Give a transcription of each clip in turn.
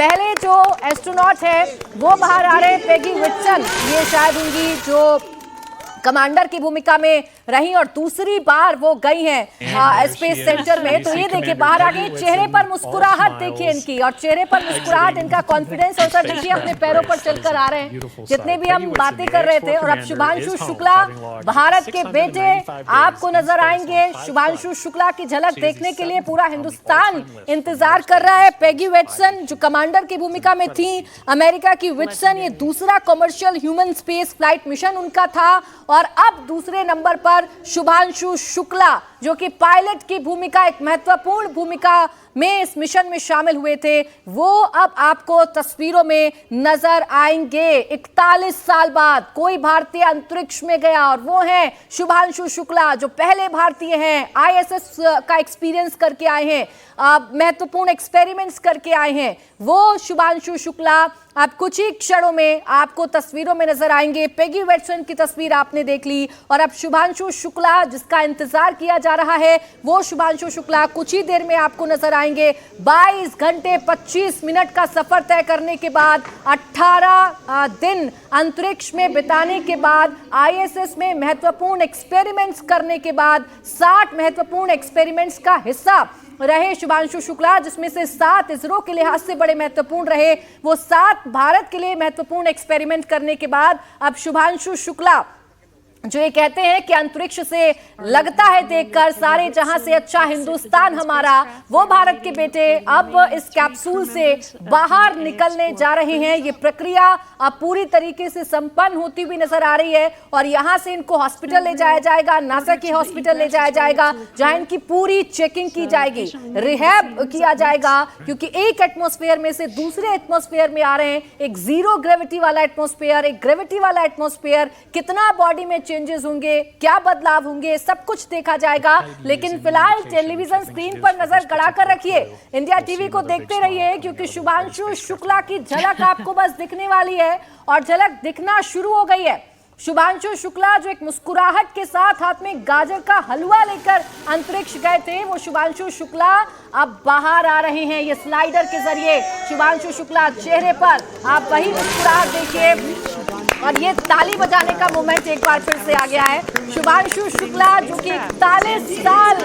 पहले जो एस्ट्रोनॉट है वो बाहर आ रहे हैं, पेगी विटसन, ये शायद उनकी जो कमांडर की भूमिका में रही और दूसरी बार वो गई हैं स्पेस सेंटर में। तो ये देखिए बाहर आ गई, चेहरे पर मुस्कुराहट देखिए इनकी, और चेहरे पर मुस्कुराहट, इनका कॉन्फिडेंस और सर देखिए अपने पैरों पर चलकर आ रहे हैं। जितने भी हम बातें कर रहे थे, और अब शुभांशु शुक्ला भारत के बेटे आपको नजर आएंगे। शुभांशु शुक्ला की झलक देखने के लिए पूरा हिंदुस्तान इंतजार कर रहा है। पेगी विटसन जो कमांडर की भूमिका में थी, अमेरिका की विटसन, ये दूसरा commercial human space flight mission उनका था। और अब दूसरे नंबर पर शुभांशु शुक्ला जो कि पायलट की भूमिका, एक महत्वपूर्ण भूमिका में इस मिशन में शामिल हुए थे, वो अब आपको तस्वीरों में नजर आएंगे। 41 साल बाद कोई भारतीय अंतरिक्ष में गया और वो हैं शुभांशु शुक्ला, जो पहले भारतीय हैं, आईएसएस का एक्सपीरियंस करके आए हैं, महत्वपूर्ण एक्सपेरिमेंट्स करके आए हैं। वो शुभांशु शुक्ला अब कुछ ही क्षणों में आपको तस्वीरों में नजर आएंगे। पेगी विटसन की तस्वीर आपने देख ली, और अब शुभांशु शुक्ला जिसका इंतजार किया जा रहा है, वो शुभांशु शुक्ला कुछ ही देर में आपको नजर आएंगे। 22 घंटे 25 मिनट का सफर तय करने के बाद, 18 दिन अंतरिक्ष में बिताने के बाद, आईएसएस में महत्वपूर्ण एक्सपेरिमेंट्स करने के बाद, 60 महत्वपूर्ण एक्सपेरिमेंट्स का हिस्सा रहे शुभांशु शुक्ला, जिसमें से 7 इसरो के लिहाज से बड़े महत्वपूर्ण रहे। वो 7 भारत के लिए महत्वपूर्ण एक्सपेरिमेंट करने के बाद अब शुभांशु शुक्ला जो ये कहते हैं कि अंतरिक्ष से लगता है देखकर सारे जहां से अच्छा हिंदुस्तान हमारा, वो भारत के बेटे अब इस कैप्सूल से बाहर निकलने जा रहे हैं। ये प्रक्रिया अब पूरी तरीके से संपन्न होती हुई नजर आ रही है, और यहां से इनको हॉस्पिटल ले जाया जाएगा, नासा के हॉस्पिटल ले जाया जाएगा, जहां इनकी पूरी चेकिंग की जाएगी, रिहैब किया जाएगा, क्योंकि एक एटमॉस्फेयर में से दूसरे एटमॉस्फेयर में आ रहे हैं। एक जीरो ग्रेविटी वाला एटमॉस्फेयर, एक ग्रेविटी वाला एटमॉस्फेयर, कितना बॉडी में चेंजेस होंगे, क्या बदलाव होंगे, सब कुछ देखा जाएगा। लेकिन फिलहाल टेलीविजन स्क्रीन पर नजर गड़ा कर रखिए, इंडिया टीवी को देखते रहिए, क्योंकि शुभांशु शुक्ला की झलक आपको बस दिखने वाली है, और झलक दिखना शुरू हो गई है। शुभांशु शुक्ला जो एक मुस्कुराहट के साथ हाथ में गाजर का हलवा लेकर अंतरिक्ष गए थे, वो शुभांशु शुक्ला अब बाहर आ रहे हैं ये स्लाइडर के जरिए। शुभांशु शुक्ला चेहरे पर आप वही मुस्कुराहट देखिए, और ये ताली बजाने का मोमेंट एक बार फिर से आ गया है। शुभांशु शुक्ला जो कि 41 साल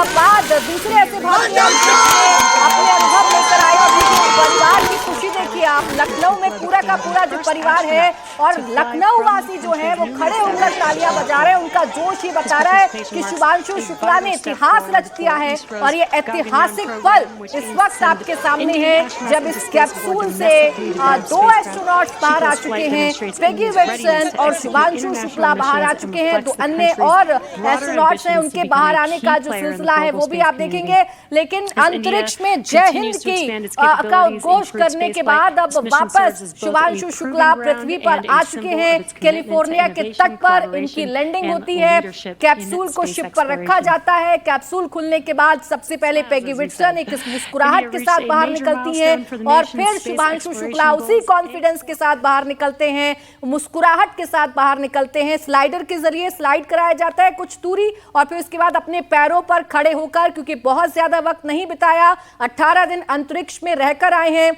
बाद दूसरे ऐसे भारतीय अपने अनुभव लेकर आए, और परिवार की खुशी देखिए आप। लखनऊ में पूरा का पूरा जो परिवार है, और लखनऊ वासी जो है वो खड़े होकर तालियां बजा रहे हैं। उनका जोश ही बता रहा है कि शुभांशु शुक्ला ने इतिहास रच दिया है, और ये ऐतिहासिक पल इस वक्त आपके सामने है, जब इस कैप्सूल से 2 एस्ट्रोनॉट्स बाहर आ चुके हैं। पेगी विटसन और शुभांशु शुक्ला बाहर आ चुके हैं, तो अन्य और एस्ट्रोनॉट्स हैं, उनके बाहर आने का जो सिलसिला है वो भी आप देखेंगे। लेकिन अंतरिक्ष में जय हिंद की का उद्घोष करने के बाद अब वापस शुभांशु शुक्ला पृथ्वी पर आ चुके हैं। कैलिफोर्निया के तट पर इनकी लैंडिंग होती है, कैप्सूल को शिप पर रखा जाता है। कैप्सूल खुलने के बाद सबसे पहले पेगी विटसन एक मुस्कुराहट के साथ बाहर निकलती हैं, और फिर शुभांशु शुक्ला उसी कॉन्फिडेंस के साथ बाहर निकलते हैं, मुस्कुराहट के साथ बाहर निकलते हैं। स्लाइडर के जरिए स्लाइड कराया जाता है कुछ दूरी, और फिर उसके बाद अपने पैरों पर खड़े होकर, क्योंकि बहुत ज्यादा वक्त नहीं बिताया, 18 दिन अंतरिक्ष में रहकर आए हैं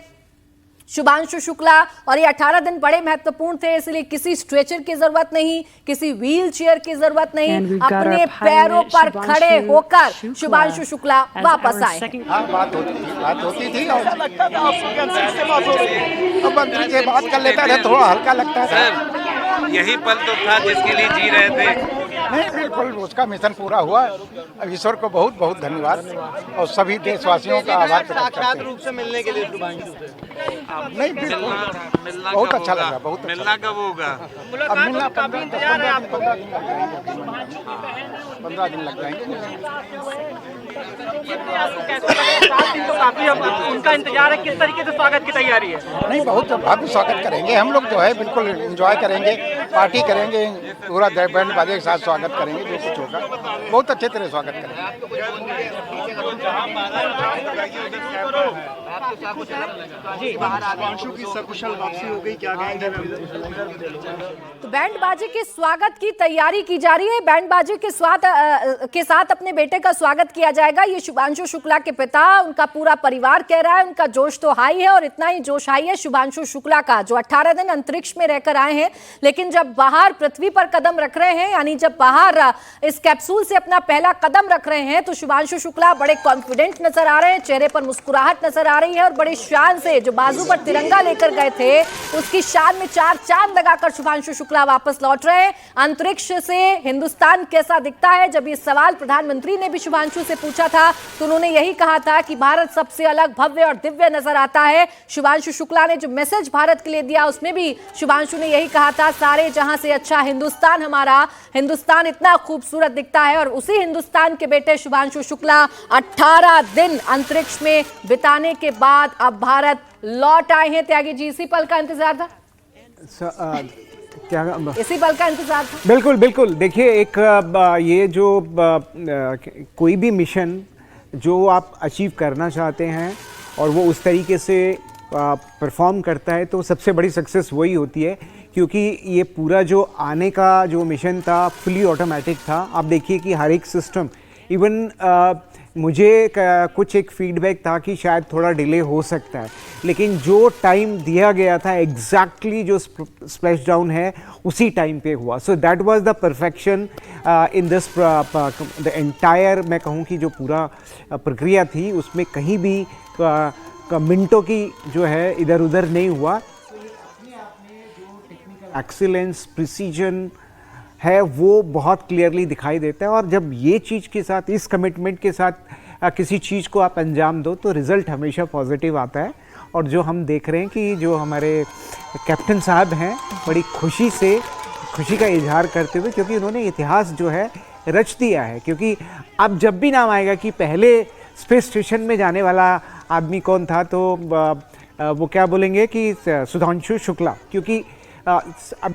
शुभांशु शुक्ला, और ये 18 दिन बड़े महत्वपूर्ण थे, इसलिए किसी स्ट्रेचर की जरूरत नहीं, किसी व्हील चेयर की जरूरत नहीं, अपने पैरों पर खड़े होकर शुभांशु शुक्ला वापस आए। बात होती थी और अब मंत्री से बात कर लेता है, थोड़ा हल्का लगता है। यही पल तो था जिसके लिए जी रहे थे। नहीं, बिल्कुल उसका मिशन पूरा हुआ। अब ईश्वर को बहुत बहुत धन्यवाद, और सभी देशवासियों का आभार प्रकट करते हैं। रूप से मिलने के लिए नहीं, बिल्कुल बहुत अच्छा लगा, बहुत मिलना कब होगा? अब मिलना 15 दिन लग जाएंगे। तो काफी उनका इंतजार है, किस तरीके से स्वागत की तैयारी है? नहीं, बहुत भव्य स्वागत करेंगे हम लोग, जो है बिल्कुल एंजॉय करेंगे, पार्टी करेंगे, पूरा बैंड बाजे के साथ स्वागत करेंगे। जो कुछ होगा बहुत अच्छे तरह स्वागत करेंगे। शुभांशु की सकुशल वापसी हो गई, क्या कहेंगे? तो बैंड बाजे के स्वागत की तैयारी की जा रही है। बैंड बाजे के साथ अपने बेटे का स्वागत किया जाएगा। ये शुभांशु शुक्ला के पिता, उनका पूरा परिवार कह रहा है उनका जोश तो हाई है, और इतना ही जोश हाई है शुभांशु शुक्ला का, जो 18 दिन अंतरिक्ष में रहकर आए हैं, लेकिन जब बाहर पृथ्वी पर कदम रख रहे हैं, यानी जब बाहर इस कैप्सूल से अपना पहला कदम रख रहे हैं, तो शुभांशु शुक्ला बड़े कॉन्फिडेंट नजर आ रहे हैं, चेहरे पर मुस्कुराहट नजर आ रही है, और बड़ी शान से जो बाजू पर तिरंगा लेकर गए थे उसकी शान में 4 चांद लगाकर शुभांशु शुक्ला वापस लौट रहे हैं। अंतरिक्ष से हिंदुस्तान कैसा दिखता है, जब ये सवाल प्रधानमंत्री ने भी शुभांशु से पूछा था तो उन्होंने यही कहा था कि भारत सबसे अलग, भव्य और दिव्य नजर आता है। शुभांशु शुक्ला ने जो मैसेज भारत के लिए दिया उसमें भी शुभांशु ने यही कहा था, सारे जहां से अच्छा हिंदुस्तान हमारा, हिंदुस्तान इतना खूबसूरत दिखता है। और उसी हिंदुस्तान के बेटे शुभांशु शुक्ला 18 दिन अंतरिक्ष में बिताने के बाद अब भारत लौट आए हैं। त्यागी जी, इसी पल का इंतजार था? क्या इसी पल का इंतजार था? बिल्कुल बिल्कुल। देखिए, एक ये जो कोई भी मिशन जो आप अचीव करना चाहते हैं और वो उस तरीके से परफॉर्म करता है तो सबसे बड़ी सक्सेस वही होती है, क्योंकि ये पूरा जो आने का जो मिशन था फुली ऑटोमेटिक था। आप देखिए कि हर एक सिस्टम, इवन मुझे कुछ एक फीडबैक था कि शायद थोड़ा डिले हो सकता है, लेकिन जो टाइम दिया गया था एग्जैक्टली जो स्प्लैश डाउन है उसी टाइम पे हुआ। So that was the perfection in this the entire, मैं कहूँ कि जो पूरा प्रक्रिया थी उसमें कहीं भी मिनटों की जो है इधर उधर नहीं हुआ। एक्सीलेंस, प्रिसीजन है वो बहुत क्लियरली दिखाई देता है, और जब ये चीज़ के साथ, इस कमिटमेंट के साथ किसी चीज़ को आप अंजाम दो तो रिज़ल्ट हमेशा पॉजिटिव आता है। और जो हम देख रहे हैं कि जो हमारे कैप्टन साहब हैं बड़ी खुशी का इजहार करते हुए, क्योंकि उन्होंने इतिहास जो है रच दिया है। क्योंकि अब जब भी नाम आएगा कि पहले स्पेस स्टेशन में जाने वाला आदमी कौन था, तो वो क्या बोलेंगे कि शुभांशु शुक्ला, क्योंकि अब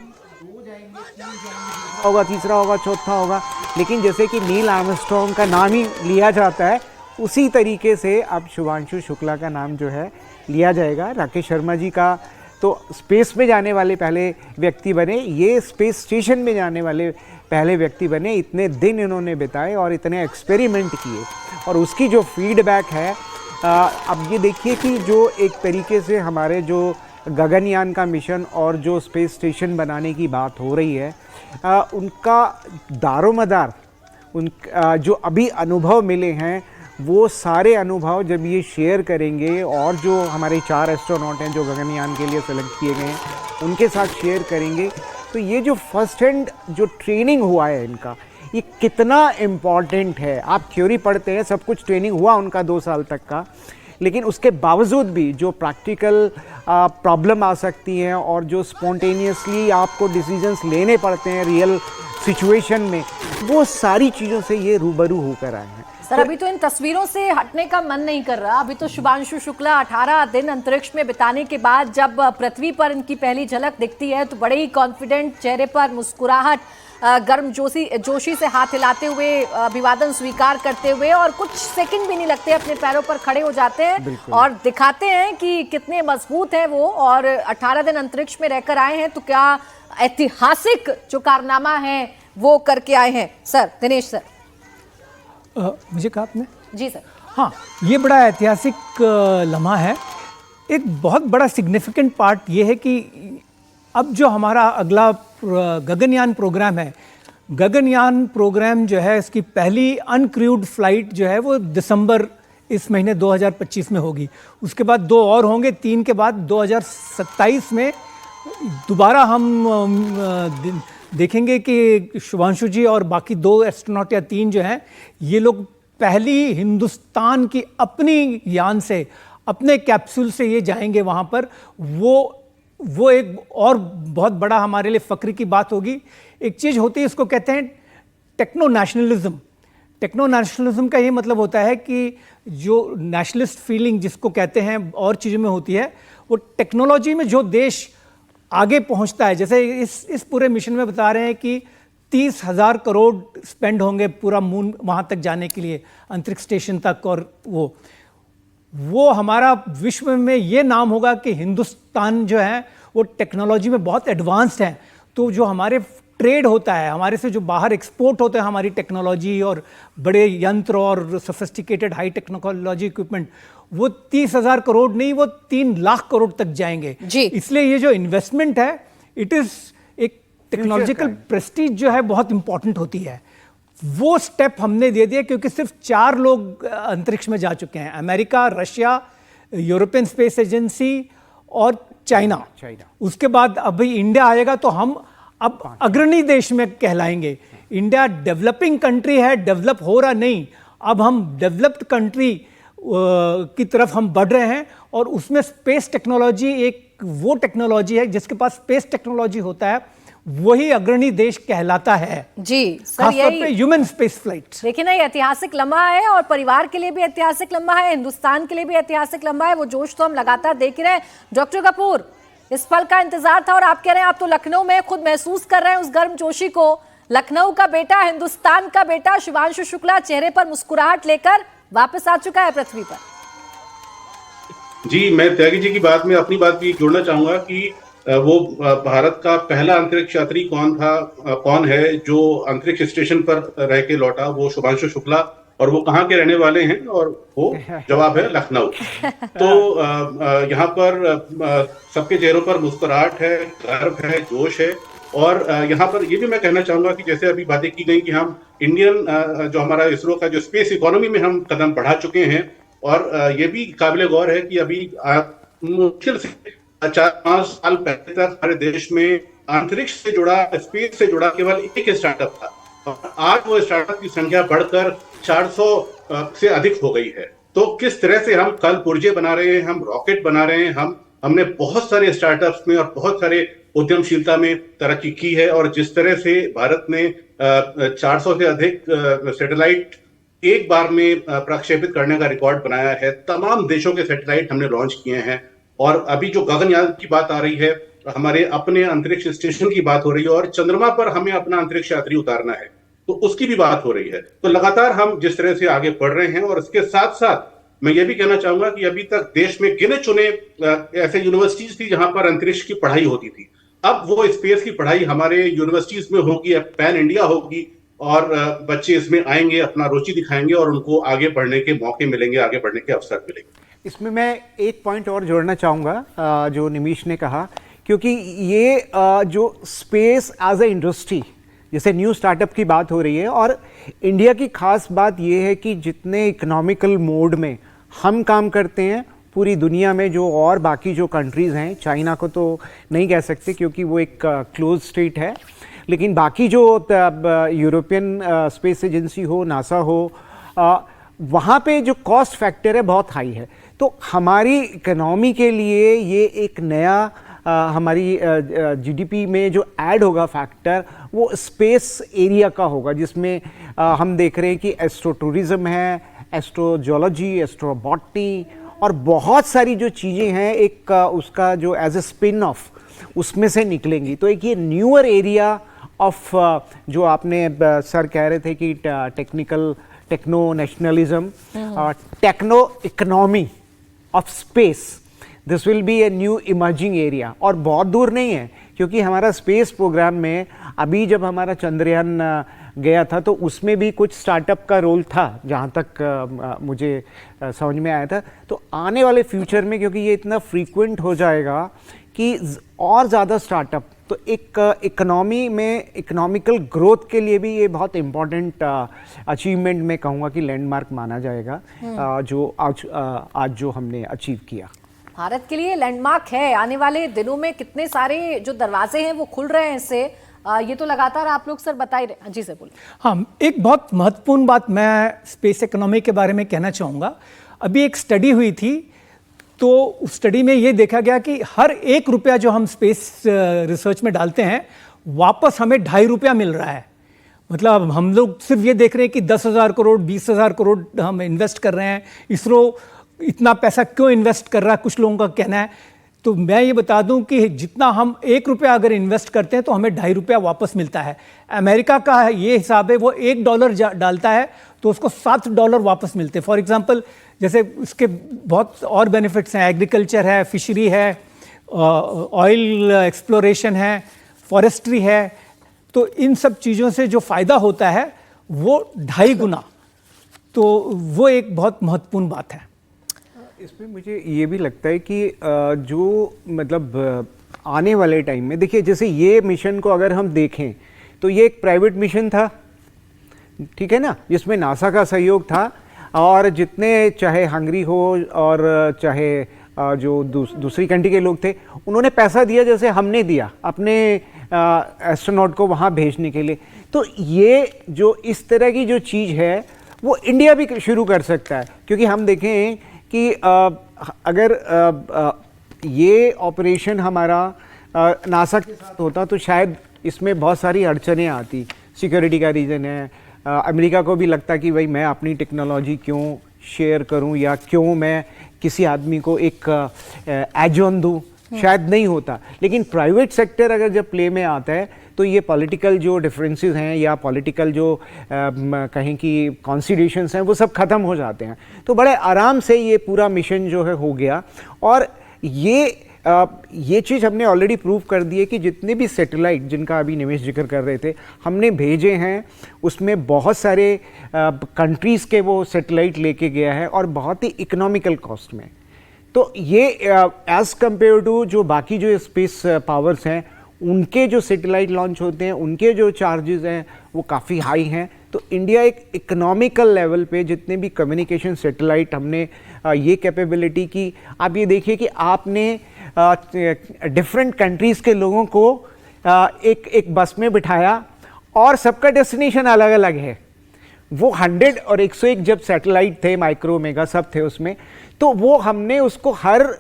होगा, तीसरा होगा, चौथा होगा, लेकिन जैसे कि नील आर्मस्ट्रॉन्ग का नाम ही लिया जाता है उसी तरीके से अब शुभांशु शुक्ला का नाम जो है लिया जाएगा। राकेश शर्मा जी का तो स्पेस में जाने वाले पहले व्यक्ति बने, ये स्पेस स्टेशन में जाने वाले पहले व्यक्ति बने। इतने दिन इन्होंने बिताए और इतने एक्सपेरिमेंट किए, और उसकी जो फीडबैक है, अब ये देखिए कि जो एक तरीके से हमारे जो गगनयान का मिशन और जो स्पेस स्टेशन बनाने की बात हो रही है, उनका दारोमदार, जो अभी अनुभव मिले हैं वो सारे अनुभव जब ये शेयर करेंगे, और जो हमारे 4 एस्ट्रोनॉट हैं जो गगनयान के लिए सेलेक्ट किए गए हैं उनके साथ शेयर करेंगे, तो ये जो फर्स्ट हैंड जो ट्रेनिंग हुआ है इनका, ये कितना इम्पॉर्टेंट है। आप थ्योरी पढ़ते हैं, सब कुछ ट्रेनिंग हुआ उनका 2 साल तक का, लेकिन उसके बावजूद भी जो प्रैक्टिकल प्रॉब्लम आ सकती हैं और जो स्पॉन्टेनियसली आपको डिसीजंस लेने पड़ते हैं रियल सिचुएशन में, वो सारी चीज़ों से ये रूबरू होकर आए हैं। सर, अभी तो इन तस्वीरों से हटने का मन नहीं कर रहा। अभी तो शुभांशु शुक्ला 18 दिन अंतरिक्ष में बिताने के बाद जब पृथ्वी पर इनकी पहली झलक दिखती है तो बड़े ही कॉन्फिडेंट, चेहरे पर मुस्कुराहट, जोशी से हाथ हिलाते हुए अभिवादन स्वीकार करते हुए, और कुछ सेकंड भी नहीं लगते अपने पैरों पर खड़े हो जाते हैं और दिखाते हैं कि कितने मजबूत हैं वो। और 18 दिन अंतरिक्ष में रहकर आए हैं, तो क्या ऐतिहासिक जो कारनामा है वो करके आए हैं। Sir, Dinesh sir. मुझे कहा आपने? जी सर। हाँ, ये बड़ा ऐतिहासिक लम्हा है। एक बहुत बड़ा सिग्निफिकेंट पार्ट ये है कि अब जो हमारा अगला गगनयान प्रोग्राम है, गगनयान प्रोग्राम जो है इसकी पहली अनक्रूड फ्लाइट जो है वो दिसंबर इस महीने 2025 में होगी। उसके बाद 2 और होंगे, 3 के बाद 2027 में दोबारा हम देखेंगे कि शुभांशु जी और बाकी 2 एस्ट्रोनॉट या 3 जो हैं, ये लोग पहली हिंदुस्तान की अपनी यान से, अपने कैप्सूल से ये जाएंगे वहाँ पर। वो एक और बहुत बड़ा हमारे लिए फ़ख्र की बात होगी। एक चीज़ होती है, इसको कहते हैं टेक्नो नेशनलिज्म। टेक्नो नेशनलिज्म का ये मतलब होता है कि जो नेशनलिस्ट फीलिंग जिसको कहते हैं और चीज़ों में होती है, वो टेक्नोलॉजी में जो देश आगे पहुंचता है, जैसे इस पूरे मिशन में बता रहे हैं कि 30,000 करोड़ स्पेंड होंगे पूरा मून वहाँ तक जाने के लिए, अंतरिक्ष स्टेशन तक। और वो वो हमारा विश्व में ये नाम होगा कि हिंदुस्तान जो है वो टेक्नोलॉजी में बहुत एडवांस्ड है। तो जो हमारे ट्रेड होता है, हमारे से जो बाहर एक्सपोर्ट होते हैं हमारी टेक्नोलॉजी और बड़े यंत्र और सोफिस्टिकेटेड हाई टेक्नोलॉजी इक्विपमेंट, वो 30,000 करोड़ नहीं, वो 3 लाख करोड़ तक जाएंगे जी। इसलिए ये जो इन्वेस्टमेंट है, इट इज एक टेक्नोलॉजिकल प्रेस्टीज जो है बहुत इंपॉर्टेंट होती है। वो स्टेप हमने दे दिया क्योंकि सिर्फ 4 लोग अंतरिक्ष में जा चुके हैं, America, Russia, European space agency और चाइना। उसके बाद अभी इंडिया आएगा तो हम अब अग्रणी देश में कहलाएंगे। इंडिया डेवलपिंग कंट्री है, डेवलप हो रहा नहीं, अब हम डेवलप्ड कंट्री की तरफ हम बढ़ रहे हैं। और उसमें स्पेस टेक्नोलॉजी एक वो टेक्नोलॉजी है जिसके पास स्पेस टेक्नोलॉजी होता है वही अग्रणी देश कहलाता है जी सर। खासतौर पे ह्यूमन स्पेस फ्लाइट। देखिए ना, ये ऐतिहासिक लम्हा है और परिवार के लिए भी ऐतिहासिक लम्हा है, हिंदुस्तान के लिए भी ऐतिहासिक लम्हा है। वो जोश तो हम लगातार देख ही रहे हैं। डॉक्टर कपूर, इस पल का इंतजार था और आप कह रहे हैं आप तो लखनऊ में खुद महसूस कर रहे हैं उस गर्मजोशी को। लखनऊ का बेटा, हिंदुस्तान का बेटा शुभांशु शुक्ला चेहरे पर मुस्कुराहट लेकर वापस आ चुका है पृथ्वी पर। जी, मैं त्यागी जी की बात में अपनी बात भी जोड़ना चाहूंगा कि वो भारत का पहला अंतरिक्ष यात्री कौन है जो अंतरिक्ष स्टेशन पर रह के लौटा, वो शुभांशु शुक्ला। और वो कहाँ के रहने वाले हैं, और वो जवाब है लखनऊ। तो यहाँ पर सबके चेहरों पर मुस्कुराहट है, गर्व है, जोश है। और यहाँ पर ये भी मैं कहना चाहूंगा कि जैसे अभी बातें की गई कि हम इंडियन जो हमारा इसरो का जो स्पेस इकोनॉमी में हम कदम बढ़ा चुके हैं। और ये भी काबिले गौर है कि अभी मुश्किल से 4-5 साल पहले तक हमारे देश में अंतरिक्ष से जुड़ा, स्पेस से जुड़ा केवल एक स्टार्टअप था, और आज वो स्टार्टअप की संख्या बढ़कर 400 से अधिक हो गई है। तो किस तरह से हम कल पुर्जे बना रहे हैं, हम रॉकेट बना रहे हैं, हमने बहुत सारे स्टार्टअप्स में और बहुत सारे उद्यमशीलता में तरक्की की है। और जिस तरह से भारत ने 400 से अधिक सैटेलाइट एक बार में प्रक्षेपित करने का रिकॉर्ड बनाया है, तमाम देशों के सैटेलाइट हमने लॉन्च किए हैं। और अभी जो गगनयान की बात आ रही है, हमारे अपने अंतरिक्ष स्टेशन की बात हो रही है, और चंद्रमा पर हमें अपना अंतरिक्ष यात्री उतारना है, तो उसकी भी बात हो रही है। तो लगातार हम जिस तरह से आगे बढ़ रहे हैं, और इसके साथ साथ मैं ये भी कहना चाहूंगा कि अभी तक देश में गिने चुने ऐसे यूनिवर्सिटीज थी जहां पर अंतरिक्ष की पढ़ाई होती थी। अब वो स्पेस की पढ़ाई हमारे यूनिवर्सिटीज में होगी, पैन इंडिया होगी, और बच्चे इसमें आएंगे, अपना रुचि दिखाएंगे, और उनको आगे बढ़ने के मौके मिलेंगे, आगे बढ़ने के अवसर मिलेंगे। इसमें मैं एक पॉइंट और जोड़ना चाहूँगा जो निमिष ने कहा, क्योंकि ये जो स्पेस एज ए इंडस्ट्री, जैसे न्यू स्टार्टअप की बात हो रही है, और इंडिया की खास बात ये है कि जितने इकोनॉमिकल मोड में हम काम करते हैं पूरी दुनिया में, जो और बाकी जो कंट्रीज़ हैं, चाइना को तो नहीं कह सकते क्योंकि वो एक क्लोज स्टेट है, लेकिन बाकी जो यूरोपियन स्पेस एजेंसी हो, नासा हो, वहाँ पे जो कॉस्ट फैक्टर है बहुत हाई है। तो हमारी इकोनॉमी के लिए ये एक नया हमारी जीडीपी में जो ऐड होगा फैक्टर, वो स्पेस एरिया का होगा, जिसमें हम देख रहे हैं कि एस्ट्रो टूरिज्म है, एस्ट्रोजोलॉजी, एस्ट्रोबॉटनी और बहुत सारी जो चीज़ें हैं, एक उसका जो एज ए स्पिन ऑफ उसमें से निकलेंगी। तो एक ये न्यूअर एरिया ऑफ जो आपने सर कह रहे थे कि techno nationalism, techno economy of space, this will be a new emerging area. और बहुत दूर नहीं है, क्योंकि हमारा स्पेस प्रोग्राम में अभी जब हमारा चंद्रयान गया था तो उसमें भी कुछ स्टार्टअप का रोल था, जहाँ तक मुझे समझ में आया था। तो आने वाले फ्यूचर में, क्योंकि ये इतना फ्रीक्वेंट हो जाएगा कि और ज़्यादा स्टार्टअप, तो एक इकोनॉमी में इकोनॉमिकल ग्रोथ के लिए भी ये बहुत इम्पॉर्टेंट अचीवमेंट मैं कहूँगा कि लैंडमार्क माना जाएगा, जो आज जो हमने अचीव किया। भारत के लिए लैंडमार्क है। आने वाले दिनों में कितने सारे जो दरवाजे हैं वो खुल रहे हैं इससे, ये तो लगातार आप लोग सर बता ही रहे। जी सर बोलिए। हाँ, एक बहुत महत्वपूर्ण बात मैं स्पेस इकोनॉमी के बारे में कहना चाहूँगा। अभी एक स्टडी हुई थी, तो उस स्टडी में ये देखा गया कि हर 1 रुपया जो हम स्पेस रिसर्च में डालते हैं, वापस हमें 2.5 रुपया मिल रहा है। मतलब हम लोग सिर्फ ये देख रहे हैं कि 10,000 करोड़ 20,000 करोड़ हम इन्वेस्ट कर रहे हैं, इसरो इतना पैसा क्यों इन्वेस्ट कर रहा है, कुछ लोगों का कहना है। तो मैं ये बता दूं कि जितना हम 1 रुपया अगर इन्वेस्ट करते हैं तो हमें ₹2.5 वापस मिलता है। अमेरिका का ये हिसाब है, वो $1 डालता है तो उसको $7 वापस मिलते हैं। फॉर एग्जांपल जैसे इसके बहुत और बेनिफिट्स हैं, एग्रीकल्चर है, फिशरी है, ऑयल एक्सप्लोरेशन है, फॉरेस्ट्री है। तो इन सब चीज़ों से जो फ़ायदा होता है वो 2.5 गुना, तो वो एक बहुत महत्वपूर्ण बात है। इसमें मुझे ये भी लगता है कि जो मतलब आने वाले टाइम में देखिए, जैसे ये मिशन को अगर हम देखें तो ये एक प्राइवेट मिशन था, ठीक है ना, जिसमें नासा का सहयोग था, और जितने चाहे हंगरी हो और चाहे जो दूसरी कंट्री के लोग थे, उन्होंने पैसा दिया जैसे हमने दिया अपने एस्ट्रोनॉट को वहाँ भेजने के लिए। तो ये जो इस तरह की जो चीज़ है वो इंडिया भी शुरू कर सकता है, क्योंकि हम देखें कि अगर ये ऑपरेशन हमारा नासा के साथ होता तो शायद इसमें बहुत सारी अड़चनें आती, सिक्योरिटी का रीज़न है, अमेरिका को भी लगता कि भाई मैं अपनी टेक्नोलॉजी क्यों शेयर करूं या क्यों मैं किसी आदमी को एक एजॉन दूं, शायद नहीं होता। लेकिन प्राइवेट सेक्टर अगर जब प्ले में आता है तो ये पॉलिटिकल जो डिफरेंसेस हैं या पॉलिटिकल जो कहें कि कॉन्सिडरेशंस हैं वो सब ख़त्म हो जाते हैं। तो बड़े आराम से ये पूरा मिशन जो है हो गया, और ये चीज़ हमने ऑलरेडी प्रूव कर दी है कि जितने भी सैटेलाइट जिनका अभी निमेश जिक्र कर रहे थे हमने भेजे हैं, उसमें बहुत सारे कंट्रीज़ के वो सैटेलाइट लेके गया है और बहुत ही इकोनॉमिकल कॉस्ट में। तो ये एज़ कम्पेयर टू जो बाकी जो स्पेस पावर्स हैं उनके जो सैटेलाइट लॉन्च होते हैं उनके जो चार्जेस हैं वो काफ़ी हाई हैं। तो इंडिया एक इकोनॉमिकल लेवल पे जितने भी कम्युनिकेशन सैटेलाइट हमने ये कैपेबिलिटी की, आप ये देखिए कि आपने डिफरेंट कंट्रीज़ के लोगों को एक बस में बिठाया और सबका डेस्टिनेशन अलग अलग है। वो 100 और 101 जब सैटेलाइट थे, माइक्रो मेगा सब थे उसमें, तो वो हमने उसको हर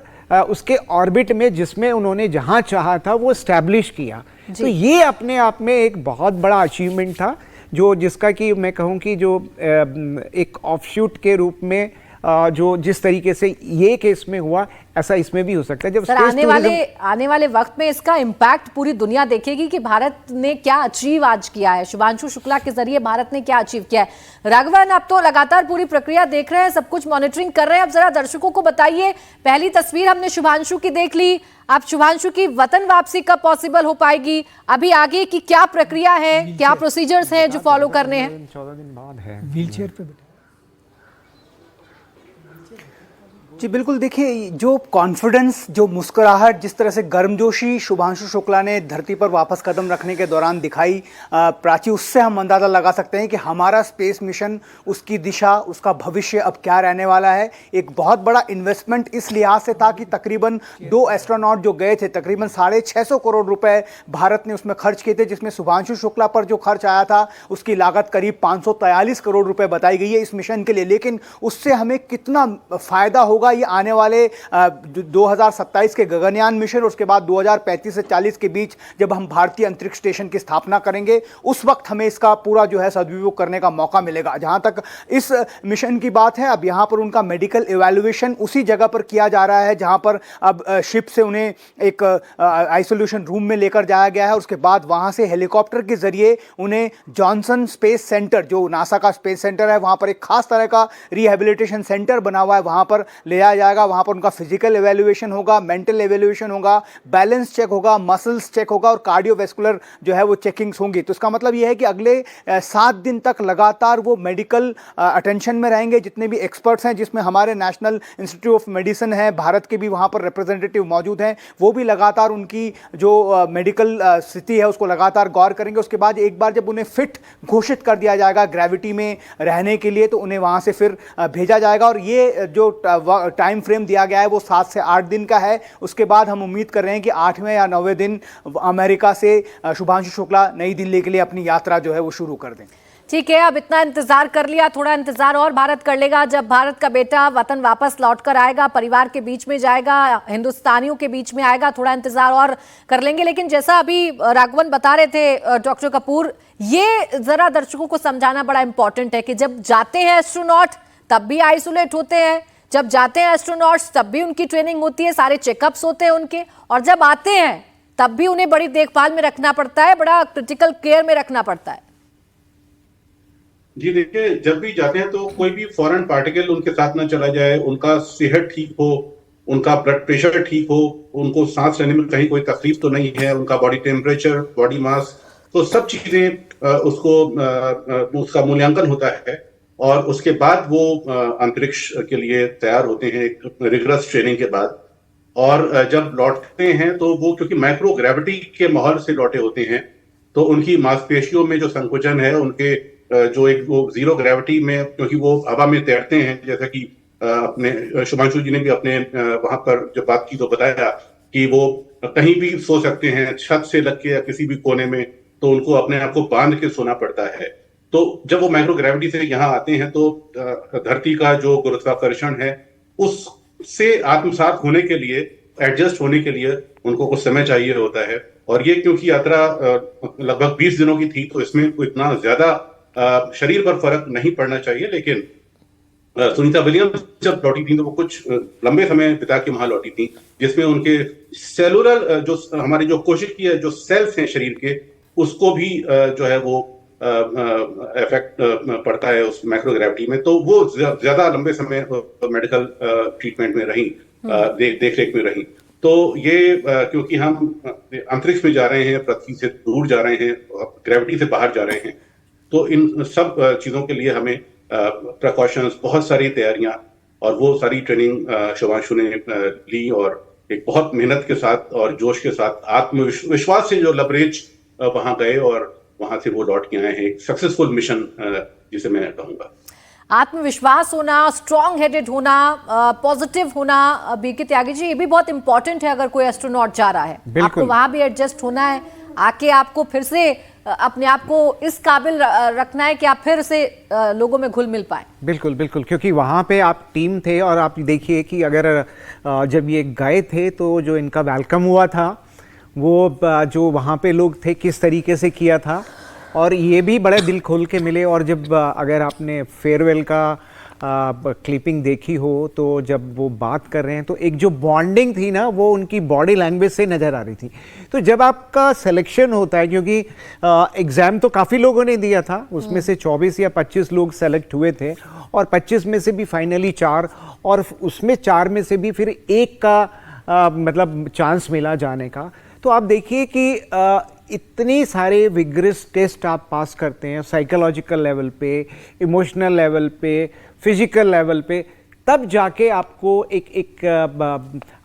उसके ऑर्बिट में जिसमें उन्होंने जहां चाहा था वो एस्टैब्लिश किया। तो ये अपने आप में एक बहुत बड़ा अचीवमेंट था, जो जिसका कि मैं कहूँ कि जो एक ऑफशूट के रूप में जो जिस तरीके से ये केस में हुआ ऐसा इसमें भी हो सकता है। जब सर आने वाले वक्त में इसका इम्पैक्ट पूरी दुनिया देखेगी कि भारत ने क्या अचीव आज किया है, शुभांशु शुक्ला के जरिए भारत ने क्या अचीव किया है। राघवन, आप तो लगातार पूरी प्रक्रिया देख रहे हैं, सब कुछ मॉनिटरिंग कर रहे हैं, अब जरा दर्शकों को बताइए, पहली तस्वीर हमने शुभांशु की देख ली, अब शुभांशु की वतन वापसी कब पॉसिबल हो पाएगी, अभी आगे की क्या प्रक्रिया है, क्या प्रोसीजर्स हैं जो फॉलो करने हैं? 14 दिन बाद है। व्हीलचेयर पे जी बिल्कुल, देखिए जो कॉन्फिडेंस, जो मुस्कुराहट, जिस तरह से गर्मजोशी शुभांशु शुक्ला ने धरती पर वापस कदम रखने के दौरान दिखाई, प्राची, उससे हम अंदाज़ा लगा सकते हैं कि हमारा स्पेस मिशन, उसकी दिशा, उसका भविष्य अब क्या रहने वाला है। एक बहुत बड़ा इन्वेस्टमेंट इस लिहाज से था कि तकरीबन 2 एस्ट्रोनॉट जो गए थे, तकरीबन 650 करोड़ रुपए भारत ने उसमें खर्च किए थे, जिसमें शुभांशु शुक्ला पर जो खर्च आया था उसकी लागत करीब 543 करोड़ रुपए बताई गई है इस मिशन के लिए। लेकिन उससे हमें कितना फ़ायदा होगा ये आने वाले 2027 के गगनयान मिशन, उसके बाद 2035 से 40 के बीच जब हम भारतीय अंतरिक्ष स्टेशन की स्थापना करेंगे, उस वक्त हमें इसका पूरा जो है सदुपयोग करने का मौका मिलेगा। जहां तक इस मिशन की बात है, अब यहां पर उनका मेडिकल इवैल्यूएशन उसी जगह पर किया जा रहा है जहां पर अब शिप से उन्हें एक आइसोलेशन रूम में लेकर जाया गया है। उसके बाद वहां से हेलीकॉप्टर के जरिए उन्हें जॉनसन स्पेस सेंटर, जो नासा का स्पेस सेंटर है, वहां पर एक खास तरह का रिहेबिलिटेशन सेंटर बना हुआ है, वहां पर ले जाएगा। वहां पर उनका फिजिकल एवेल्युएशन होगा, मेंटल एवेल्युएशन होगा, बैलेंस चेक होगा, मसल्स चेक होगा और कार्डियोवैस्कुलर जो है वो चेकिंग्स होंगी। तो इसका मतलब यह है कि अगले 7 दिन तक लगातार वो मेडिकल अटेंशन में रहेंगे। जितने भी एक्सपर्ट्स हैं, जिसमें हमारे नेशनल इंस्टीट्यूट ऑफ मेडिसिन है, भारत के भी वहां पर रिप्रेजेंटेटिव मौजूद हैं, वो भी लगातार उनकी जो मेडिकल स्थिति है उसको लगातार गौर करेंगे। उसके बाद एक बार जब उन्हें फिट घोषित कर दिया जाएगा ग्रेविटी में रहने के लिए, तो उन्हें वहां से फिर भेजा जाएगा। और ये जो टाइम फ्रेम दिया गया है वो 7 से 8 दिन का है। उसके बाद हम उम्मीद कर रहे हैं कि 8वें या 9वें दिन अमेरिका से शुभांशु शुक्ला नई दिल्ली के लिए अपनी यात्रा जो है वो शुरू कर दें। ठीक है, अब इतना इंतजार कर लिया, थोड़ा इंतजार और भारत कर लेगा। जब भारत का बेटा वतन वापस लौट कर आएगा, परिवार के बीच में जाएगा, हिंदुस्तानियों के बीच में आएगा, थोड़ा इंतजार और कर लेंगे। लेकिन जैसा अभी राघवन बता रहे थे डॉक्टर कपूर, ये जरा दर्शकों को समझाना बड़ा इंपॉर्टेंट है कि जब जाते हैं एस्ट्रोनॉट तब भी आइसोलेट होते हैं, जब जाते हैं एस्ट्रोनॉट्स तब भी उनकी ट्रेनिंग होती है, सारे चेकअप्स होते हैं उनके, और जब आते हैं तब भी उन्हें बड़ी देखभाल में रखना पड़ता है, बड़ा क्रिटिकल केयर में रखना पड़ता है। जी देखिए, जब भी जाते हैं तो कोई भी फॉरेन पार्टिकल उनके साथ ना चला जाए, उनका सेहत ठीक हो, उनका ब्लड प्रेशर ठीक हो, उनको सांस लेने में कहीं कोई तकलीफ तो नहीं है, उनका बॉडी टेम्परेचर, बॉडी मास, तो सब चीजें उसका मूल्यांकन होता है और उसके बाद वो अंतरिक्ष के लिए तैयार होते हैं एक रिगरस ट्रेनिंग के बाद। और जब लौटते हैं तो वो क्योंकि माइक्रो ग्रेविटी के माहौल से लौटे होते हैं तो उनकी मांसपेशियों में जो संकुचन है, उनके जो एक वो जीरो ग्रेविटी में, क्योंकि वो हवा में तैरते हैं, जैसा कि अपने शुभांशु जी ने भी अपने वहां पर जब बात की तो बताया कि वो कहीं भी सो सकते हैं, छत से लग के या किसी भी कोने में, तो उनको अपने आप को बांध के सोना पड़ता है। तो जब वो माइक्रो ग्रेविटी से यहाँ आते हैं तो धरती का जो गुरुत्वाकर्षण है उससे आत्मसात होने के लिए, एडजस्ट होने के लिए उनको कुछ समय चाहिए होता है। और ये क्योंकि यात्रा लगभग 20 दिनों की थी तो इसमें कोई इतना ज्यादा शरीर पर फर्क नहीं पड़ना चाहिए। लेकिन सुनीता विलियम्स जब लौटी थी तो वो कुछ लंबे समय बिता के वहां लौटी थी, जिसमें उनके सेलुलर जो हमारी जो कोशिकीय जो सेल्स हैं शरीर के, उसको भी जो है वो इफेक्ट पड़ता है उस माइक्रो ग्रेविटी में। तो वो ज्यादा लंबे समय मेडिकल ट्रीटमेंट में रही, देख रेख में रही। तो ये क्योंकि हम अंतरिक्ष में जा रहे हैं, पृथ्वी से दूर जा रहे हैं, ग्रेविटी से बाहर जा रहे हैं, तो इन सब चीजों के लिए हमें प्रिकॉशंस, बहुत सारी तैयारियां और वो सारी ट्रेनिंग शुभांशु ने ली और एक बहुत मेहनत के साथ और जोश के साथ आत्मविश्वास से जो लबरेज वहां गए और वहां से वो लौट के आए हैं। एक सक्सेसफुल मिशन जिसे मैं कहूंगा। आत्मविश्वास होना, स्ट्रॉन्ग हेडेड होना, पॉजिटिव होना, बीके त्यागी जी, ये भी बहुत इंपॉर्टेंट है अगर कोई एस्ट्रोनॉट जा रहा है। आपको वहां भी एडजस्ट होना है, आके आपको फिर से अपने आप को इस काबिल रखना है कि आप फिर से लोगों में घुल मिल पाए। बिल्कुल बिल्कुल, क्योंकि वहाँ पे आप टीम थे और आप देखिए कि अगर जब ये गए थे तो जो इनका वेलकम हुआ था वो जो वहाँ पे लोग थे किस तरीके से किया था, और ये भी बड़े दिल खोल के मिले। और जब अगर आपने फेयरवेल का क्लिपिंग देखी हो तो जब वो बात कर रहे हैं तो एक जो बॉन्डिंग थी ना वो उनकी बॉडी लैंग्वेज से नज़र आ रही थी। तो जब आपका सिलेक्शन होता है, क्योंकि एग्ज़ाम तो काफ़ी लोगों ने दिया था, उसमें से 24 या 25 लोग सेलेक्ट हुए थे और 25 में से भी फाइनली 4, और उसमें 4 में से भी फिर एक का मतलब चांस मिला जाने का। तो आप देखिए कि इतनी सारे विग्रस टेस्ट आप पास करते हैं, साइकोलॉजिकल लेवल पे, इमोशनल लेवल पे, फिजिकल लेवल पे, तब जाके आपको एक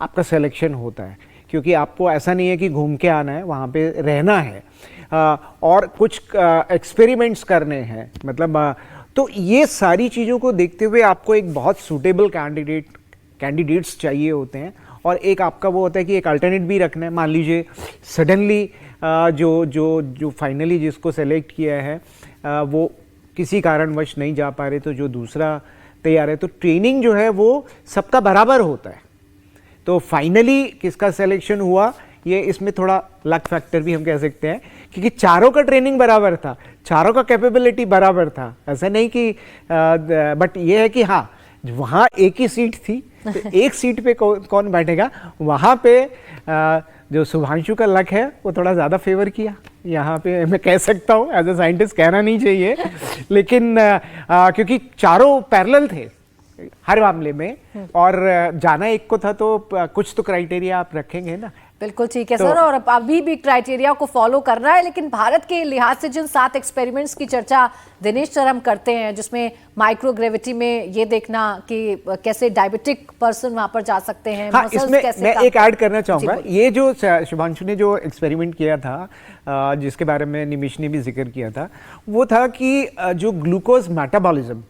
आपका सिलेक्शन होता है। क्योंकि आपको ऐसा नहीं है कि घूम के आना है, वहाँ पे रहना है और कुछ एक्सपेरिमेंट्स करने हैं, मतलब तो ये सारी चीज़ों को देखते हुए आपको एक बहुत सूटेबल कैंडिडेट्स चाहिए होते हैं। और एक आपका वो होता है कि एक अल्टरनेट भी रखना है। मान लीजिए सडनली जो फाइनली जिसको सेलेक्ट किया है वो किसी कारणवश नहीं जा पा रहे, तो जो दूसरा तैयार है, तो ट्रेनिंग जो है वो सबका बराबर होता है। तो फाइनली किसका सिलेक्शन हुआ, ये इसमें थोड़ा लक फैक्टर भी हम कह सकते हैं, क्योंकि चारों का ट्रेनिंग बराबर था, चारों का कैपेबिलिटी बराबर था। ऐसा नहीं कि बट ये है कि हाँ, वहाँ एक ही सीट थी, तो एक सीट पे कौन बैठेगा, वहाँ पे जो शुभांशु का लक है वो थोड़ा ज़्यादा फेवर किया। यहाँ पे मैं कह सकता हूँ, एज ए साइंटिस्ट कहना नहीं चाहिए, लेकिन क्योंकि चारों पैरेलल थे हर मामले में, और जाना एक को था तो कुछ तो क्राइटेरिया आप रखेंगे ना। बिल्कुल ठीक है सर, और अभी भी क्राइटेरिया को फॉलो करना है। लेकिन भारत के लिहाज से जिन 7 एक्सपेरिमेंट्स की चर्चा दिनेश सर हम करते हैं, जिसमें माइक्रो ग्रेविटी में ये देखना कि कैसे डायबिटिक पर्सन वहां पर जा सकते हैं, हाँ, इसमें मैं एक ऐड करना चाहूँगा। ये जो शुभांशु ने जो एक्सपेरिमेंट किया था, जिसके बारे में निमिष ने भी जिक्र किया था, वो था कि जो ग्लूकोज मेटाबॉलिज्म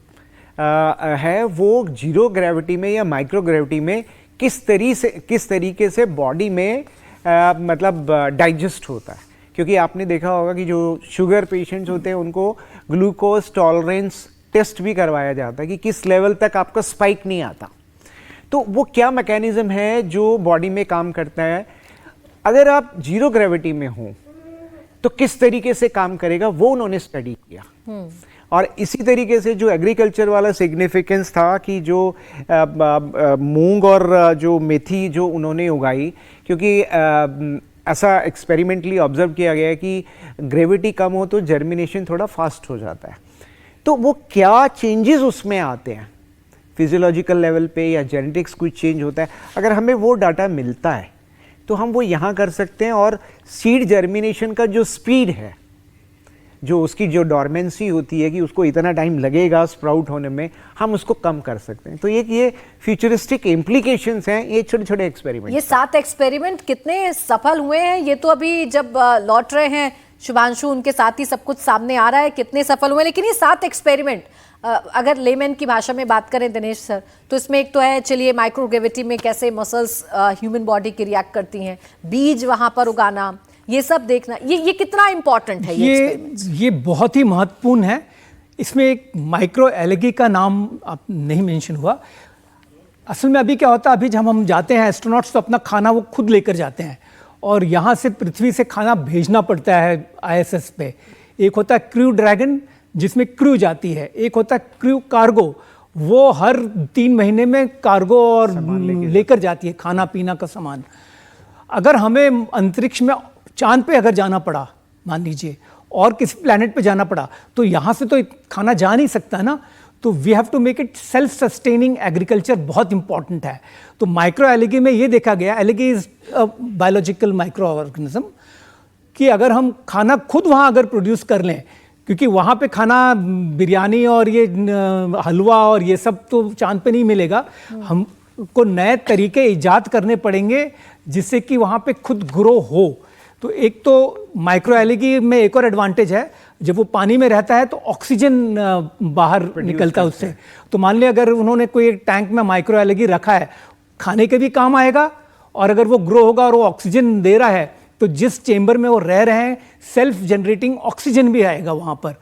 है वो जीरो ग्रेविटी में या माइक्रो ग्रेविटी में किस तरीके से बॉडी में मतलब डाइजेस्ट होता है। क्योंकि आपने देखा होगा कि जो शुगर पेशेंट्स होते हैं उनको ग्लूकोज टॉलरेंस टेस्ट भी करवाया जाता है कि किस लेवल तक आपका स्पाइक नहीं आता। तो वो क्या मैकेनिज्म है जो बॉडी में काम करता है, अगर आप जीरो ग्रेविटी में हो तो किस तरीके से काम करेगा, वो उन्होंने स्टडी किया। और इसी तरीके से जो एग्रीकल्चर वाला सिग्निफिकेंस था कि जो मूंग और जो मेथी जो उन्होंने उगाई, क्योंकि ऐसा एक्सपेरिमेंटली ऑब्जर्व किया गया है कि ग्रेविटी कम हो तो जर्मिनेशन थोड़ा फास्ट हो जाता है। तो वो क्या चेंजेस उसमें आते हैं फिजियोलॉजिकल लेवल पे या जेनेटिक्स कुछ चेंज होता है, अगर हमें वो डाटा मिलता है तो हम वो यहाँ कर सकते हैं और सीड जर्मिनेशन का जो स्पीड है, जो उसकी जो डॉर्मेंसी होती है कि उसको इतना टाइम लगेगा स्प्राउट होने में, हम उसको कम कर सकते हैं। तो ये फ्यूचरिस्टिक इम्प्लीकेशंस हैं ये छोटे छोटे एक्सपेरिमेंट। ये 7 एक्सपेरिमेंट कितने सफल हुए हैं ये तो अभी जब लौट रहे हैं शुभांशु उनके साथ ही सब कुछ सामने आ रहा है कितने सफल हुए, लेकिन ये 7 एक्सपेरिमेंट अगर लेमैन की भाषा में बात करें दिनेश सर, तो इसमें एक तो है चलिए माइक्रोग्रेविटी में कैसे मसल्स ह्यूमन बॉडी की रिएक्ट करती हैं, बीज वहां पर उगाना, ये सब देखना, ये कितना इंपॉर्टेंट है ये बहुत ही महत्वपूर्ण है। इसमें एक माइक्रो एलगी का नाम आप नहीं मेंशन हुआ। असल में अभी क्या होता है, अभी जब हम जाते हैं एस्ट्रोनॉट्स तो अपना खाना वो खुद लेकर जाते हैं और यहाँ से पृथ्वी से खाना भेजना पड़ता है ISS पे। एक होता है क्रू ड्रैगन जिसमें क्रू जाती है, एक होता है क्रू कार्गो, वो हर 3 महीने में कार्गो और लेकर जाती है खाना पीना का सामान। अगर हमें अंतरिक्ष में चांद पे अगर जाना पड़ा मान लीजिए और किसी प्लैनेट पे जाना पड़ा तो यहाँ से तो खाना जा नहीं सकता ना, तो we have to make it self sustaining agriculture बहुत इंपॉर्टेंट है। तो माइक्रो एलगी में ये देखा गया, algae is biological micro organism, कि अगर हम खाना खुद वहाँ अगर प्रोड्यूस कर लें, क्योंकि वहाँ पे खाना बिरयानी और ये हलवा और ये सब तो चांद पे नहीं मिलेगा, हमको नए तरीके ईजाद करने पड़ेंगे जिससे कि वहाँ पे खुद ग्रो हो। तो एक तो माइक्रो एलगी में एक और एडवांटेज है, जब वो पानी में रहता है तो ऑक्सीजन बाहर निकलता है उससे। तो मान लिया अगर उन्होंने कोई टैंक में माइक्रो एलगी रखा है, खाने के भी काम आएगा और अगर वो ग्रो होगा और वो ऑक्सीजन दे रहा है तो जिस चेंबर में वो रह रहे हैं सेल्फ जनरेटिंग ऑक्सीजन भी आएगा वहाँ पर।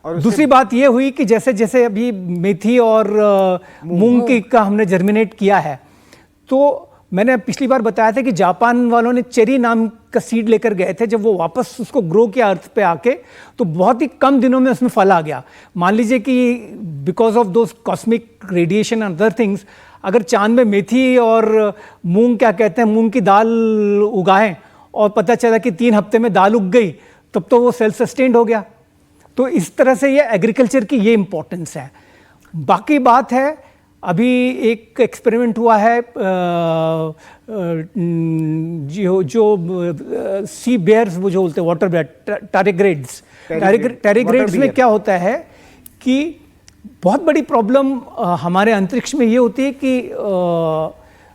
और दूसरी बात ये हुई कि जैसे जैसे अभी मेथी और मूंग की का हमने जर्मिनेट किया है, तो मैंने पिछली बार बताया था कि जापान वालों ने चेरी नाम का सीड लेकर गए थे, जब वो वापस उसको ग्रो किया अर्थ पे आके तो बहुत ही कम दिनों में उसमें फल आ गया। मान लीजिए कि because of those cosmic radiation and other things, अगर चांद में मेथी और मूंग क्या कहते हैं मूंग की दाल उगाएं और पता चला कि 3 हफ्ते में दाल उग गई, तब तो वो सेल्फ सस्टेन्ड हो गया। तो इस तरह से ये एग्रीकल्चर की ये इंपॉर्टेंस है। बाकी बात है, अभी एक एक्सपेरिमेंट हुआ है जो सी बेयर्स वो जो बोलते हैं वाटर बेयर टैरिग्रेड्स में क्या होता है कि बहुत बड़ी प्रॉब्लम हमारे अंतरिक्ष में ये होती है कि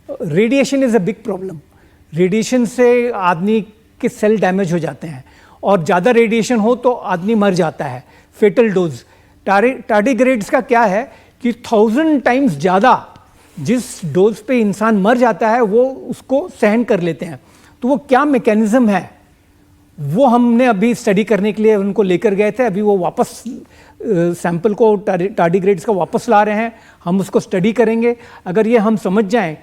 radiation is a big problem. Radiation से आदमी के सेल डैमेज हो जाते हैं और ज़्यादा रेडिएशन हो तो आदमी मर जाता है, फेटल डोज। टार्डिग्रेड्स का क्या है कि 1000 टाइम्स ज़्यादा जिस डोज पे इंसान मर जाता है वो उसको सहन कर लेते हैं। तो वो क्या मैकेनिज्म है वो हमने अभी स्टडी करने के लिए उनको लेकर गए थे। अभी वो वापस सैंपल को टार्डिग्रेड्स का वापस ला रहे हैं, हम उसको स्टडी करेंगे। अगर ये हम समझ जाएं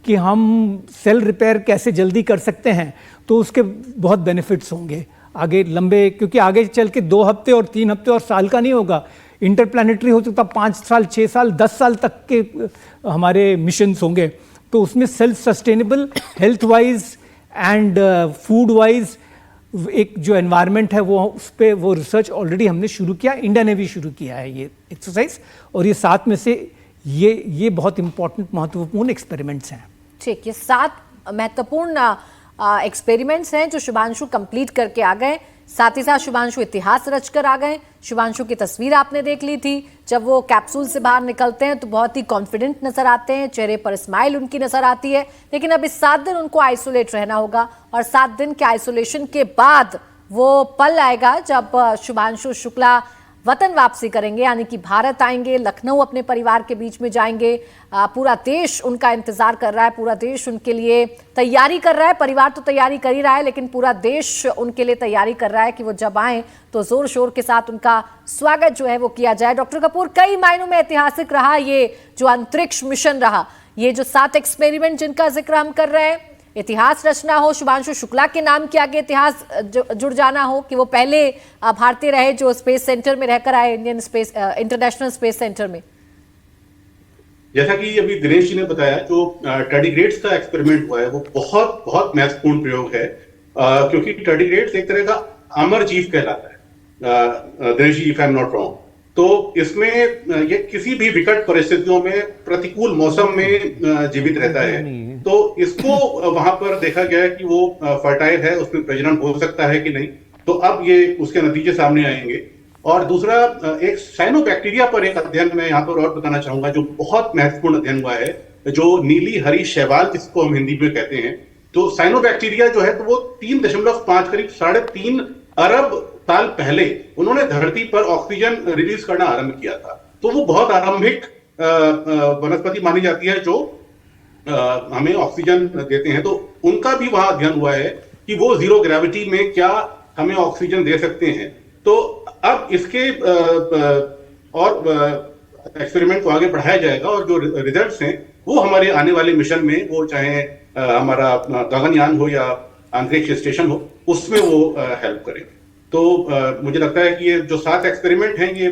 कि हम सेल रिपेयर कैसे जल्दी कर सकते हैं तो उसके बहुत बेनिफिट्स होंगे आगे लंबे, क्योंकि आगे चल के 2 हफ्ते और 3 हफ्ते और साल का नहीं होगा, इंटरप्लैनेटरी हो सकता 5 साल 6 साल 10 साल तक के हमारे मिशंस होंगे। तो उसमें self sustainable health wise and food wise एक जो एनवायरनमेंट है वो उस पर वो रिसर्च ऑलरेडी हमने शुरू किया, इंडिया ने भी शुरू किया है ये एक्सरसाइज, और ये 7 में से ये बहुत इंपॉर्टेंट महत्वपूर्ण एक्सपेरिमेंट्स हैं। ठीक, ये 7 महत्वपूर्ण एक्सपेरिमेंट्स हैं जो शुभांशु कंप्लीट करके आ गए। साथ ही साथ शुभांशु इतिहास रच कर आ गए। शुभांशु की तस्वीर आपने देख ली थी, जब वो कैप्सूल से बाहर निकलते हैं तो बहुत ही कॉन्फिडेंट नजर आते हैं, चेहरे पर स्माइल उनकी नजर आती है। लेकिन अब इस 7 दिन उनको आइसोलेट रहना होगा और 7 दिन के आइसोलेशन के बाद वो पल आएगा जब शुभांशु शुक्ला वतन वापसी करेंगे, यानी कि भारत आएंगे, लखनऊ अपने परिवार के बीच में जाएंगे। पूरा देश उनका इंतजार कर रहा है, पूरा देश उनके लिए तैयारी कर रहा है। परिवार तो तैयारी कर ही रहा है, लेकिन पूरा देश उनके लिए तैयारी कर रहा है कि वो जब आएं तो जोर शोर के साथ उनका स्वागत जो है वो किया जाए। डॉक्टर कपूर, कई मायनों में ऐतिहासिक रहा ये जो अंतरिक्ष मिशन रहा, ये जो 7 एक्सपेरिमेंट जिनका जिक्र हम कर रहे हैं, इतिहास रचना हो, शुभांशु शुक्ला के नाम के आगे इतिहास जुड़ जाना हो कि वो पहले भारतीय रहे जो स्पेस सेंटर में रहकर आए, इंटरनेशनल स्पेस सेंटर में? जैसा कि अभी दिनेश जी ने बताया, जो टर्डिग्रेड्स का एक्सपेरिमेंट हुआ है वो बहुत बहुत महत्वपूर्ण प्रयोग है, क्योंकि टर्डिग्रेड्स एक तरह का अमर जीव कहलाता है, Dinesh ji, if I am not wrong. तो इसमें ये किसी भी विकट परिस्थितियों में, प्रतिकूल मौसम में जीवित रहता है। तो इसको वहां पर देखा गया है कि वो फर्टाइल है, उसमें प्रजनन हो सकता है कि नहीं। तो अब ये उसके नतीजे सामने आएंगे। और दूसरा, एक साइनोबैक्टीरिया पर एक अध्ययन मैं यहाँ पर और बताना चाहूंगा, जो बहुत महत्वपूर्ण अध्ययन हुआ है, जो नीली हरी शैवाल जिसको हम हिंदी में कहते हैं। तो साइनोबैक्टीरिया जो है, तो वो 3.5 करीब 3.5 अरब साल पहले उन्होंने धरती पर ऑक्सीजन रिलीज करना आरंभ किया था। तो वो बहुत आरंभिक वनस्पति मानी जाती है जो हमें ऑक्सीजन देते हैं। तो उनका भी वहां अध्ययन हुआ है कि वो जीरो ग्रेविटी में क्या हमें ऑक्सीजन दे सकते हैं। तो अब इसके और एक्सपेरिमेंट को आगे बढ़ाया जाएगा, और जो रिजल्ट्स हैं वो हमारे आने वाले मिशन में, वो चाहे हमारा गगनयान हो या अंतरिक्ष स्टेशन हो, उसमें वो हेल्प करेंगे। तो मुझे लगता है कि ये जो 7 एक्सपेरिमेंट हैं, ये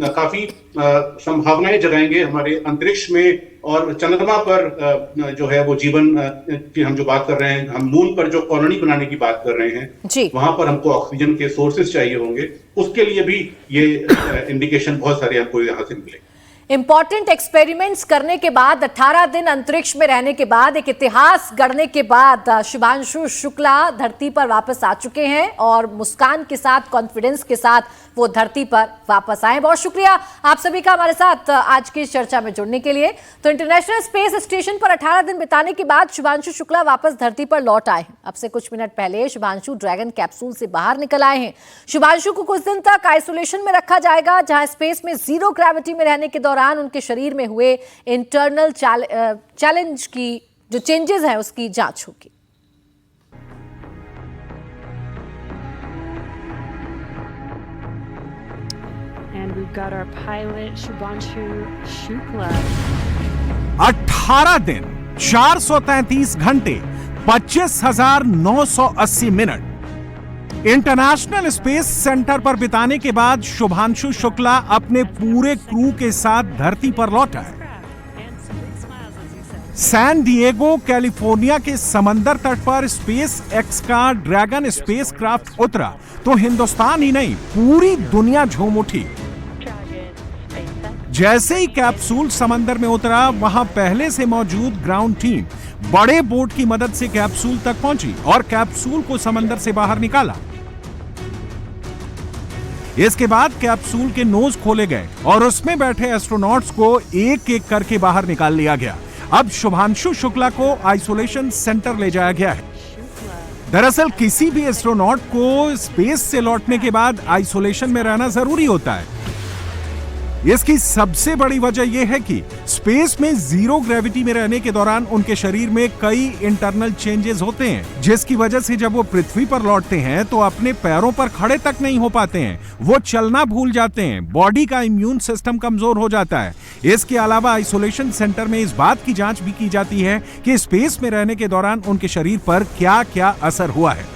काफी संभावनाएं जगाएंगे हमारे अंतरिक्ष में। और चंद्रमा पर जो है वो जीवन की हम जो बात कर रहे हैं, हम मून पर जो कॉलोनी बनाने की बात कर रहे हैं, वहां पर हमको ऑक्सीजन के सोर्सेज चाहिए होंगे। उसके लिए भी ये इंडिकेशन बहुत सारे हमको यहाँ से मिलेंगे। इंपॉर्टेंट एक्सपेरिमेंट्स करने के बाद, 18 दिन अंतरिक्ष में रहने के बाद, एक इतिहास गढ़ने के बाद शुभांशु शुक्ला धरती पर वापस आ चुके हैं और मुस्कान के साथ, कॉन्फिडेंस के साथ वो धरती पर वापस आए। बहुत शुक्रिया आप सभी का हमारे साथ आज की चर्चा में जुड़ने के लिए। तो इंटरनेशनल स्पेस स्टेशन पर 18 दिन बिताने के बाद शुभांशु शुक्ला वापस धरती पर लौट आए हैं। अब से कुछ मिनट पहले शुभांशु ड्रैगन कैप्सूल से बाहर निकल आए हैं। शुभांशु को कुछ दिन तक आइसोलेशन में रखा जाएगा, जहां स्पेस में जीरो ग्रेविटी में रहने के दौरान उनके शरीर में हुए इंटरनल चैलेंज की जो चेंजेस हैं उसकी जांच होगी। And we've got our pilot Shubhanshu Shukla. 18 दिन 433 घंटे 25,980 मिनट इंटरनेशनल स्पेस सेंटर पर बिताने के बाद शुभांशु शुक्ला अपने पूरे क्रू के साथ धरती पर लौटा है। सैन डिएगो कैलिफोर्निया के समंदर तट पर स्पेस एक्स का ड्रैगन स्पेसक्राफ्ट उतरा तो हिंदुस्तान ही नहीं, पूरी दुनिया झूम उठी। जैसे ही कैप्सूल समंदर में उतरा, वहां पहले से मौजूद ग्राउंड टीम बड़े बोट की मदद से कैप्सूल तक पहुंची और कैप्सूल को समंदर से बाहर निकाला। इसके बाद कैप्सूल के नोज खोले गए और उसमें बैठे एस्ट्रोनॉट्स को एक एक करके बाहर निकाल लिया गया। अब शुभांशु शुक्ला को आइसोलेशन सेंटर ले जाया गया है। दरअसल किसी भी एस्ट्रोनॉट को स्पेस से लौटने के बाद आइसोलेशन में रहना जरूरी होता है। इसकी सबसे बड़ी वजह यह है कि स्पेस में जीरो ग्रेविटी में रहने के दौरान उनके शरीर में कई इंटरनल चेंजेस होते हैं, जिसकी वजह से जब वो पृथ्वी पर लौटते हैं तो अपने पैरों पर खड़े तक नहीं हो पाते हैं, वो चलना भूल जाते हैं, बॉडी का इम्यून सिस्टम कमजोर हो जाता है। इसके अलावा आइसोलेशन सेंटर में इस बात की जांच भी की जाती है कि स्पेस में रहने के दौरान उनके शरीर पर क्या क्या असर हुआ है।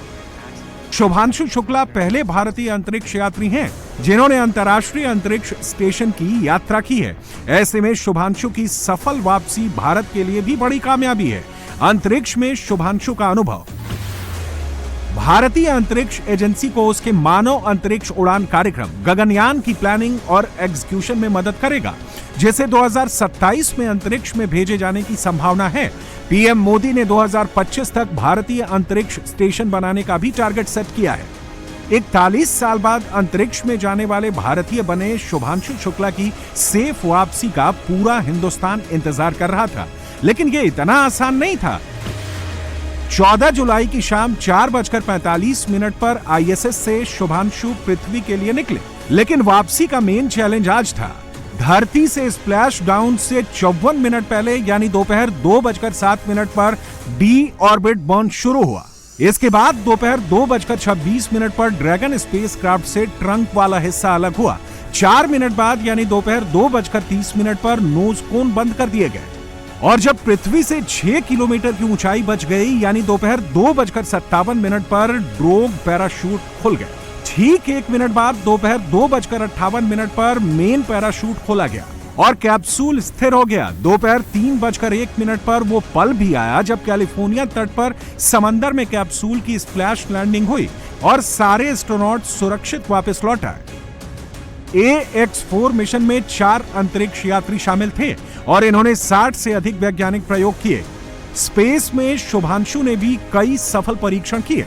शुभांशु शुक्ला पहले भारतीय अंतरिक्ष यात्री हैं जिन्होंने अंतर्राष्ट्रीय अंतरिक्ष स्टेशन की यात्रा की है। ऐसे में शुभांशु की सफल वापसी भारत के लिए भी बड़ी कामयाबी है। अंतरिक्ष में शुभांशु का अनुभव भारतीय अंतरिक्ष एजेंसी को उसके मानव अंतरिक्ष उड़ान कार्यक्रम गगनयान की प्लानिंग और एग्जीक्यूशन में मदद करेगा, जिसे 2027 में अंतरिक्ष में भेजे जाने की संभावना है। पीएम मोदी ने 2025 तक भारतीय अंतरिक्ष स्टेशन बनाने का भी टारगेट सेट किया है। 41 साल बाद अंतरिक्ष में जाने वाले भारतीय बने शुभांशु शुक्ला की सेफ वापसी का पूरा हिंदुस्तान इंतजार कर रहा था, लेकिन यह इतना आसान नहीं था। 14 जुलाई की शाम 4:45 पर आईएसएस से शुभांशु पृथ्वी के लिए निकले, लेकिन वापसी का मेन चैलेंज आज था। धरती से स्प्लैश डाउन से 54 मिनट पहले यानी दोपहर 2:07 पर डी ऑर्बिट बर्न शुरू हुआ। इसके बाद दोपहर 2:26 पर ड्रैगन स्पेसक्राफ्ट से ट्रंक वाला हिस्सा अलग हुआ। 4 मिनट बाद यानी दोपहर 2:30 पर नोज कोन बंद कर दिए गए। और जब पृथ्वी से 6 किलोमीटर की ऊंचाई बच गई, यानी दोपहर 2:57 पर ड्रोग पैराशूट खुल गए। ठीक 1 मिनट बाद दोपहर 2:58 पर मेन पैराशूट खोला गया और कैप्सूल स्थिर हो गया। दोपहर 3:01 पर वो पल भी आया जब कैलिफोर्निया तट पर समंदर में कैप्सूल की स्प्लैश लैंडिंग हुई और सारे एस्ट्रोनॉट सुरक्षित वापस लौट आए। AX-4 मिशन में 4 अंतरिक्ष यात्री शामिल थे और इन्होंने 60 से अधिक वैज्ञानिक प्रयोग किए। स्पेस में शुभांशु ने भी कई सफल परीक्षण किए।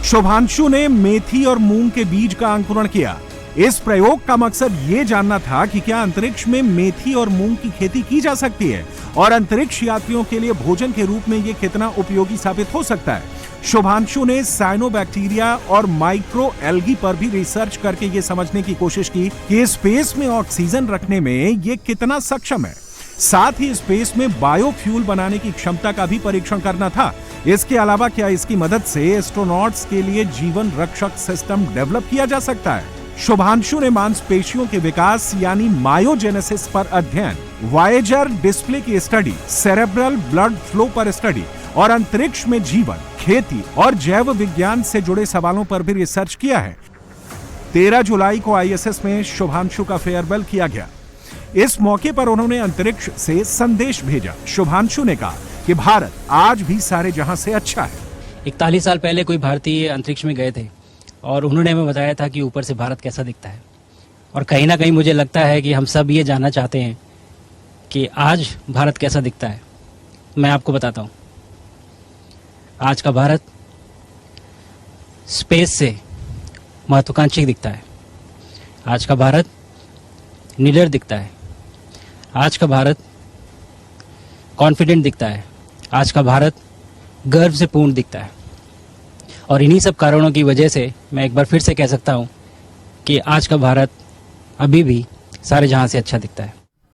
शुभांशु ने मेथी और मूंग के बीज का अंकुरण किया। इस प्रयोग का मकसद ये जानना था कि क्या अंतरिक्ष में मेथी और मूंग की खेती की जा सकती है और अंतरिक्ष यात्रियों के लिए भोजन के रूप में ये कितना उपयोगी साबित हो सकता है। शुभांशु ने साइनोबैक्टीरिया और माइक्रो एल्गी पर भी रिसर्च करके ये समझने की कोशिश की कि स्पेस में ऑक्सीजन रखने में ये कितना सक्षम है। साथ ही स्पेस में बायोफ्यूल बनाने की क्षमता का भी परीक्षण करना था। इसके अलावा क्या इसकी मदद से एस्ट्रोनॉट्स के लिए जीवन रक्षक सिस्टम डेवलप किया जा सकता है। शुभांशु ने मांसपेशियों के विकास यानी मायोजेनेसिस पर अध्ययन, वायेजर डिस्प्ले की स्टडी, सेरेब्रल ब्लड फ्लो पर स्टडी और अंतरिक्ष में जीवन, खेती और जैव विज्ञान से जुड़े सवालों पर भी रिसर्च किया है। 13 जुलाई को ISS में शुभांशु का फेयरवेल किया गया। इस मौके पर उन्होंने अंतरिक्ष से संदेश भेजा। शुभांशु ने कहा कि भारत आज भी सारे जहां से अच्छा है। 41 साल पहले कोई भारतीय अंतरिक्ष में गए थे और उन्होंने हमें बताया था कि ऊपर से भारत कैसा दिखता है, और कहीं ना कहीं मुझे लगता है कि हम सब ये जानना चाहते हैं कि आज भारत कैसा दिखता है। मैं आपको बताता हूँ, आज का भारत स्पेस से महत्वाकांक्षी दिखता है। आज का भारत निडर दिखता है। आज का भारत कॉन्फिडेंट दिखता है। आज का भारत गर्व से पूर्ण दिखता है। और इन्हीं सब कारणों की वजह से मैं एक बार फिर से कह सकता हूँ कि आज का भारत अभी भी सारे जहां से अच्छा दिखता है।